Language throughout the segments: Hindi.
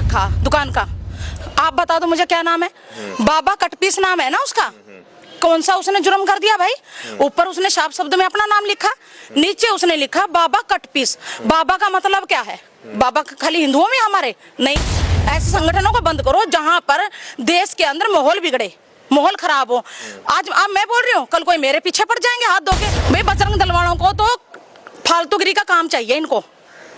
लिखा दुकान का, आप बता दो मुझे क्या नाम है? बाबा कटपीस नाम है ना उसका। कौन सा उसने जुर्म कर दिया भाई? ऊपर उसने साफ शब्द में अपना नाम लिखा, नीचे उसने लिखा बाबा कटपीस। बाबा का मतलब क्या है? बाबा खाली हिंदुओं में हमारे नहीं। ऐसे संगठनों को बंद करो जहां पर देश के अंदर माहौल बिगड़े, माहौल खराब हो। आज मैं बोल रही हूँ, कल कोई मेरे पीछे पड़ जाएंगे हाथ धो के। भाई बजरंग दल वालों को तो फालतूगिरी का काम चाहिए,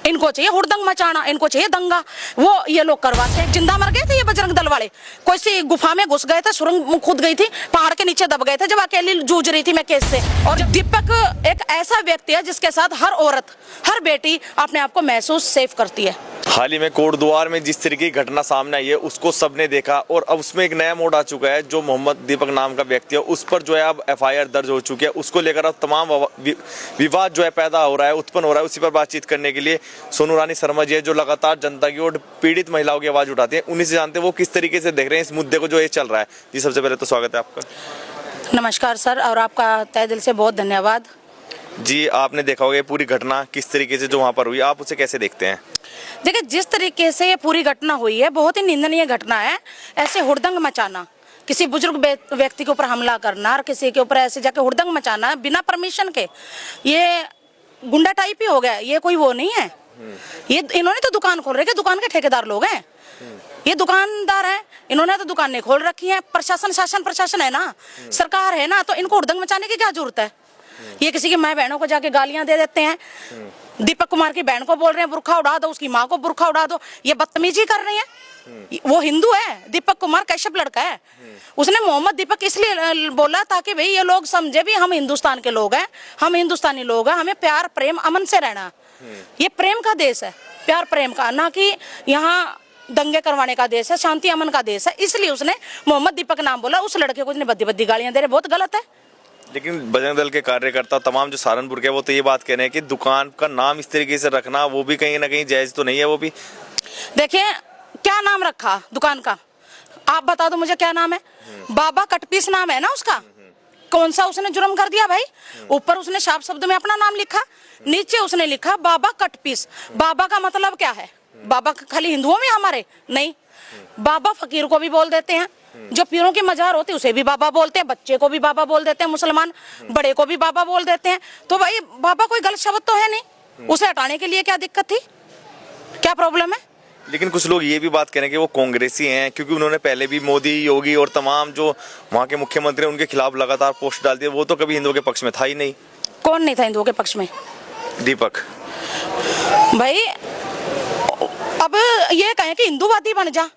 इनको चाहिए हुड़दंग मचाना, इनको चाहिए दंगा। वो ये लोग करवाते हैं। जिंदा मर गए थे ये बजरंग दल वाले, कोई सी गुफा में घुस गए थे, सुरंग खुद गई थी, पहाड़ के नीचे दब गए थे जब अकेली जूझ रही थी मैं केस से। और दीपक एक ऐसा व्यक्ति है जिसके साथ हर औरत, हर बेटी अपने आप को महसूस सेफ करती है। हाल ही में कोटद्वार में जिस तरीके की घटना सामने आई है उसको सबने देखा, और अब उसमें एक नया मोड़ आ चुका है। जो मोहम्मद दीपक नाम का व्यक्ति है उस पर जो है अब FIR दर्ज हो चुकी है। उसको लेकर अब तमाम विवाद जो है पैदा हो रहा है, उत्पन्न हो रहा है। उसी पर बातचीत करने के लिए सोनू रानी शर्मा जी है, जो लगातार जनता की और पीड़ित महिलाओं की आवाज उठाती है। उन्हीं से जानते हैं वो किस तरीके से देख रहे हैं इस मुद्दे को जो ये चल रहा है। जी सबसे पहले तो स्वागत है आपका। नमस्कार सर, और आपका तहे दिल से बहुत धन्यवाद। जी आपने देखा होगा ये पूरी घटना किस तरीके से जो वहाँ पर हुई, आप उसे कैसे देखते हैं? देखिए, जिस तरीके से ये पूरी घटना हुई है बहुत ही निंदनीय घटना है। ऐसे हुड़दंग मचाना, किसी बुजुर्ग व्यक्ति के ऊपर हमला करना और किसी के ऊपर ऐसे जाके हुड़दंग मचाना बिना परमिशन के, ये गुंडा टाइप ही हो गया। ये कोई वो नहीं है। ये इन्होंने तो दुकान खोल रखी है, दुकान के ठेकेदार लोग हैं, ये दुकानदार हैं, इन्होंने तो दुकानें खोल रखी हैं। प्रशासन, शासन प्रशासन है ना, सरकार है ना, तो इनको हुड़दंग मचाने की क्या जरूरत है? ये किसी की माँ बहनों को जाके गालियां दे देते हैं। दीपक कुमार की बहन को बोल रहे हैं बुर्खा उड़ा दो, उसकी माँ को बुर्खा उड़ा दो। ये बदतमीजी कर रही है। वो हिंदू है, दीपक कुमार कश्यप लड़का है। उसने मोहम्मद दीपक इसलिए बोला ताकि भाई ये लोग समझे भी हम हिंदुस्तान के लोग हैं, हम हिंदुस्तानी लोग हैं, हमें प्यार प्रेम अमन से रहना। ये प्रेम का देश है, प्यार प्रेम का, ना कि यहाँ दंगे करवाने का देश है, शांति अमन का देश है। इसलिए उसने मोहम्मद दीपक नाम बोला। उस लड़के को उसने बद्दी बद्दी गालियां दे रहे, बहुत गलत है। लेकिन बजरंग दल के कार्यकर्ता तमाम जो सहारनपुर के, वो तो ये बात कह रहे हैं कि दुकान का नाम इस तरीके से रखना वो भी कहीं ना कहीं जायज तो नहीं है। वो भी देखिए क्या नाम रखा दुकान का, आप बता दो मुझे क्या नाम है? बाबा कटपीस नाम है ना उसका। कौन सा उसने जुर्म कर दिया भाई? ऊपर उसने साफ शब्द में अपना नाम लिखा, नीचे उसने लिखा बाबा कटपीस। बाबा का मतलब क्या है? बाबा खाली हिंदुओं में हमारे नहीं। बाबा फकीर को भी बोल देते हैं, जो पीरों की मजार होती है उसे भी बाबा बोलते हैं, बच्चे को भी बाबा बोल देते हैं, मुसलमान बड़े को भी बाबा बोल देते हैं। तो भाई बाबा कोई गलत शब्द तो है नहीं, उसे हटाने के लिए क्या दिक्कत थी, क्या प्रॉब्लम है? लेकिन कुछ लोग ये भी बात कह रहे हैं कि वो कांग्रेसी हैं, क्योंकि उन्होंने पहले भी मोदी, योगी और तमाम जो वहाँ के मुख्यमंत्री उनके खिलाफ लगातार पोस्ट डालती है। वो तो कभी हिंदुओं के पक्ष में था ही नहीं। कौन नहीं था हिंदुओं के पक्ष में? दीपक भाई अब ये कहें कि हिंदूवादी बन जा,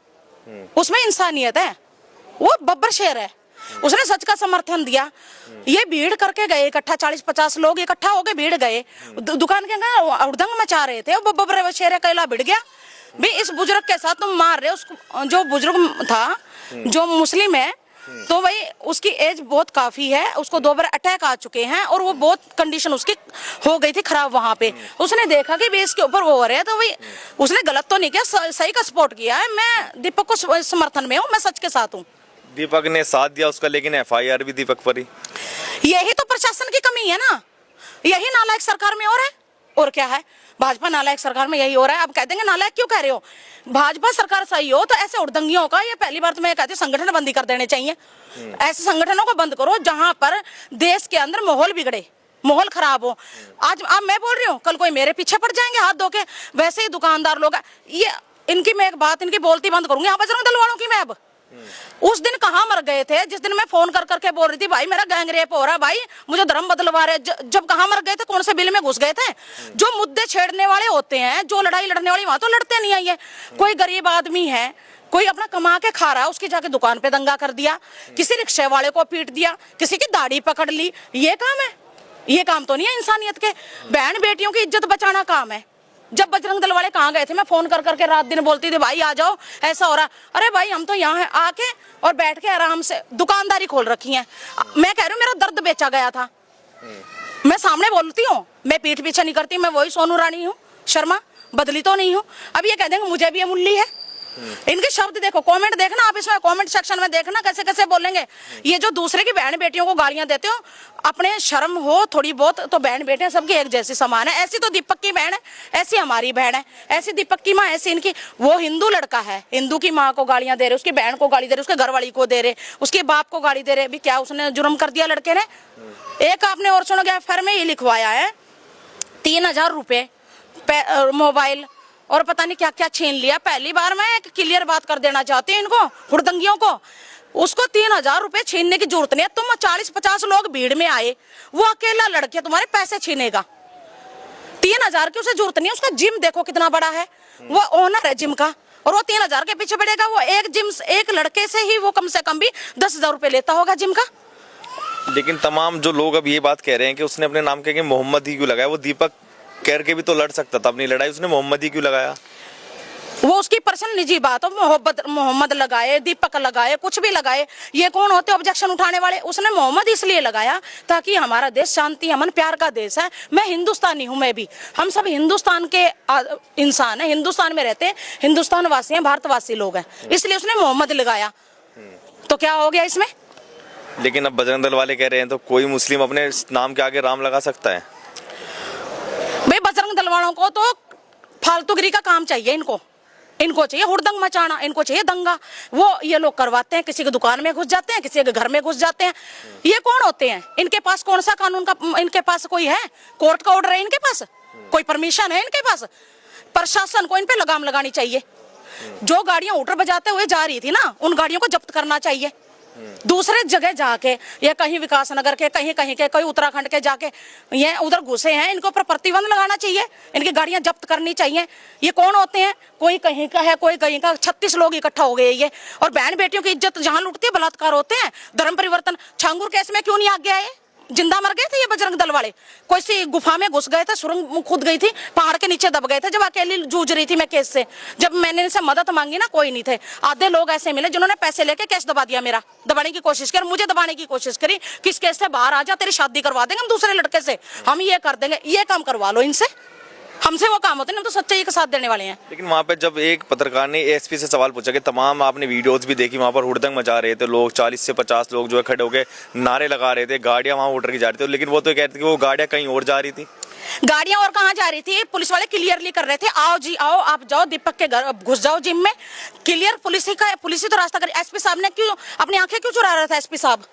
उसमें इंसानियत है। वो बब्बर शेर है, उसने सच का समर्थन दिया। ये भीड़ करके गए इकट्ठा, 40-50 लोग इकट्ठा होके भीड़ गए, दुकान के हुड़दंग मचा रहे थे। वो बब्बर शेर है, कैला भिड़ गया भी इस बुजुर्ग के साथ तुम मार रहे हो। उसको जो बुजुर्ग था, जो मुस्लिम है, तो भाई उसकी एज बहुत काफी है, उसको 2 बार अटैक आ चुके हैं और वो बहुत कंडीशन उसकी हो गई थी खराब। वहां पे उसने देखा कि भी इसके ऊपर वो हो रहे हैं, तो भाई उसने गलत तो नहीं किया, सही का सपोर्ट किया है। मैं दीपक को समर्थन में हूँ, मैं सच के साथ हूँ। दीपक ने साथ दिया उसका, लेकिन FIR भी दीपक पर ही। यही तो प्रशासन की कमी है ना, यही नालायक सरकार में हो रहा है। और क्या है, भाजपा नालायक सरकार में यही हो रहा है। अब कह देंगे नालायक क्यों कह रहे हो? भाजपा सरकार सही हो तो ऐसे उड़दंगियों का, ये पहली बार तो मैं कहती हूँ, संगठन बंदी कर देने चाहिए। ऐसे संगठनों को बंद करो जहां पर देश के अंदर माहौल बिगड़े, माहौल खराब हो। आज मैं बोल रही हूँ, कल कोई मेरे पीछे पड़ जाएंगे हाथ धो के। वैसे ही दुकानदार लोग, ये इनकी मैं एक बात, इनकी बोलती बंद करूंगी। यहाँ बजरंग दल वालों की मैं अब उस दिन कहाँ मर गए थे जिस दिन मैं फोन कर करके बोल रही थी भाई मेरा गैंग रेप हो रहा, भाई मुझे धर्म बदलवा रहे। जब कहाँ मर गए थे, कौन से बिल में घुस गए थे? जो मुद्दे छेड़ने वाले होते हैं, जो लड़ाई लड़ने वाली, वहां तो लड़ते नहीं है। कोई गरीब आदमी है, कोई अपना कमा के खा रहा है, उसकी जाके दुकान पे दंगा कर दिया, किसी रिक्शे वाले को पीट दिया, किसी की दाढ़ी पकड़ ली। ये काम है? ये काम तो नहीं है इंसानियत के। बहन बेटियों की इज्जत बचाना काम है। जब बजरंग दल वाले कहाँ गए थे, मैं फोन कर करके रात दिन बोलती थी भाई आ जाओ, ऐसा हो रहा। अरे भाई हम तो यहाँ है, आके और बैठ के आराम से दुकानदारी खोल रखी है। मैं कह रही हूँ मेरा दर्द बेचा गया था। मैं सामने बोलती हूँ, मैं पीठ पीछे नहीं करती, मैं वही सोनू रानी हूँ शर्मा, बदली तो नहीं हूँ। अब ये कह देंगे मुझे भी ये मुल्ली है, इनके शब्द देखो, कमेंट देखना आप, इसमें कमेंट सेक्शन में देखना कैसे कैसे बोलेंगे। ये जो दूसरे की बहन बेटियों को गालियां देते हो, अपने शर्म हो थोड़ी बहुत तो। बहन बेटियां सबकी एक जैसी समान है। ऐसी तो दीपक की बहन है, ऐसी हमारी बहन है, ऐसी दीपक की माँ, ऐसी इनकी। वो हिंदू लड़का है, हिंदू की माँ को गालियां दे रहे, उसकी बहन को गाली दे रहे, उसके घरवाली को दे रहे, उसके बाप को गाली दे रहे। भी क्या उसने जुर्म कर दिया लड़के ने? एक आपने और सुनोगे एफआईआर में ये लिखवाया है 3000 रुपए, मोबाइल और पता नहीं क्या क्या छीन लिया। पहली बार मैं एक क्लियर बात कर देना चाहती हूँ इनको, हुड़दंगियों को। उसको 3000 रुपए छीनने की जरूरत नहीं है। तुम 40-50 लोग भीड़ में आए, वो अकेला लड़के तुम्हारे पैसे छीनेगा। 3000 की उसे जरूरत नहीं है। उसका जिम देखो कितना बड़ा है, वो ओनर है जिम का, और वो 3000 के पीछे पड़ेगा। वो एक जिम, एक लड़के से ही वो कम से कम भी 10,000 रुपए लेता होगा जिम का। लेकिन तमाम जो लोग अब ये बात कह रहे हैं कि उसने अपने नाम के मोहम्मद ही क्यों लगाया? वो दीपक कह के भी तो लड़ सकता था अपनी लड़ाई, उसने मोहम्मद ही क्यों लगाया? वो उसकी पर्सनल निजी बात हो। मोहम्मद लगाए, दीपक लगाए, कुछ भी लगाए, ये कौन होते ऑब्जेक्शन उठाने वाले? उसने मोहम्मद इसलिए लगाया ताकि हमारा देश शांति अमन प्यार का देश है। मैं हिंदुस्तानी हूँ, मैं भी, हम सब हिंदुस्तान के इंसान हैं, हिंदुस्तान में रहते हैं, हिंदुस्तान वासी हैं, भारतवासी लोग हैं, इसलिए उसने मोहम्मद लगाया। तो क्या हो गया इसमें? लेकिन अब बजरंग दल वाले कह रहे हैं तो कोई मुस्लिम अपने नाम के आगे राम लगा सकता है? भाई बजरंग दल वालों को तो फालतूगिरी का काम चाहिए। इनको चाहिए हुड़दंग मचाना, इनको चाहिए दंगा। वो ये लोग करवाते हैं, किसी की दुकान में घुस जाते हैं, किसी के घर में घुस जाते हैं। ये कौन होते हैं? इनके पास कौन सा कानून का, इनके पास कोई है? कोर्ट का ऑर्डर है इनके पास? कोई परमिशन है इनके पास? प्रशासन को इन पे लगाम लगानी चाहिए। जो गाड़ियां ऊटर बजाते हुए जा रही थी ना, उन गाड़ियों को जब्त करना चाहिए। दूसरे जगह जाके, ये कहीं विकास नगर के, कहीं कहीं के, कहीं उत्तराखंड के जाके ये उधर घुसे हैं, इनके ऊपर प्रतिबंध लगाना चाहिए, इनकी गाड़ियां जब्त करनी चाहिए। ये कौन होते हैं? कोई कहीं का है, कोई कहीं का। 36 लोग इकट्ठा हो गए ये। और बहन बेटियों की इज्जत जहां लुटती है, बलात्कार होते हैं। धर्म परिवर्तन छांगुर केस में क्यों नहीं आगे आए? जिंदा मर गए थे ये बजरंग दल वाले। कोई सी गुफा में घुस गए थे, सुरंग खुद गई थी, पहाड़ के नीचे दब गए थे जब अकेली जूझ रही थी मैं केस से। जब मैंने इनसे मदद मांगी ना, कोई नहीं थे। आधे लोग ऐसे मिले जिन्होंने पैसे लेके केस दबा दिया, मेरा दबाने की कोशिश कर, मुझे दबाने की कोशिश करी। किस केस से बाहर आ जा, तेरी शादी करवा देंगे हम दूसरे लड़के से, हम ये कर देंगे। ये काम करवा लो इनसे, हमसे वो काम होते हैं, हम तो सच्चाई का साथ देने वाले हैं। लेकिन वहाँ पे जब एक पत्रकार ने एएसपी से सवाल पूछा कि तमाम आपने वीडियोस भी देखी, वहाँ पर हुड़दंग मचा रहे थे लोग, 40 से 50 लोग जो है खड़े होके नारे लगा रहे थे, गाड़ियां वहाँ उड़ की जा रही थी, लेकिन वो तो कहते थे कि वो गाड़ियां कहीं और जा रही थी। गाड़ियां और कहाँ जा रही थी? पुलिस वाले क्लियरली कर रहे थे, आओ जी आओ, आप जाओ दीपक के घर, घुस जाओ जिम में। क्लियर पुलिस ही तो रास्ता कर। एसपी साहब ने क्यों अपनी आंखें क्यों चुरा रहे थे? एसपी साहब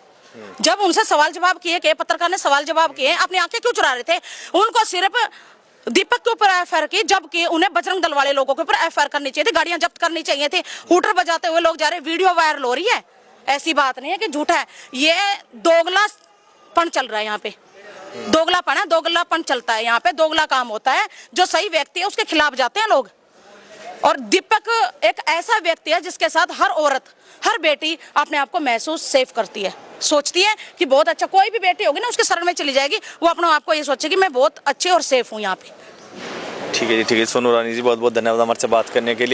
जब उनसे सवाल जवाब किए, के पत्रकार ने सवाल जवाब किए, अपनी आंखें क्यों चुरा रहे थे? उनको सिर्फ दीपक के ऊपर एफआईआर की, जबकि उन्हें बजरंग दल वाले लोगों के ऊपर एफआईआर करनी चाहिए थी, गाड़ियां जब्त करनी चाहिए थी। हूटर बजाते हुए लोग जा रहे, वीडियो वायरल हो रही है। ऐसी बात नहीं है कि झूठा है, ये दोगलापन चल रहा है यहाँ पे। दोगलापन है, दोगलापन चलता है यहाँ पे, दोगला काम होता है। जो सही व्यक्ति है उसके खिलाफ जाते हैं लोग। और दीपक एक ऐसा व्यक्ति है जिसके साथ हर औरत, हर बेटी अपने आप को महसूस सेफ करती है, सोचती है कि बहुत अच्छा। कोई भी बेटी होगी ना, उसके शरण में चली जाएगी, वो अपने आप को ये सोचेगी मैं बहुत अच्छे और सेफ हूँ यहाँ पे। ठीक है जी, ठीक है। सोनू रानी जी, बहुत बहुत धन्यवाद हमारे से बात करने के लिए।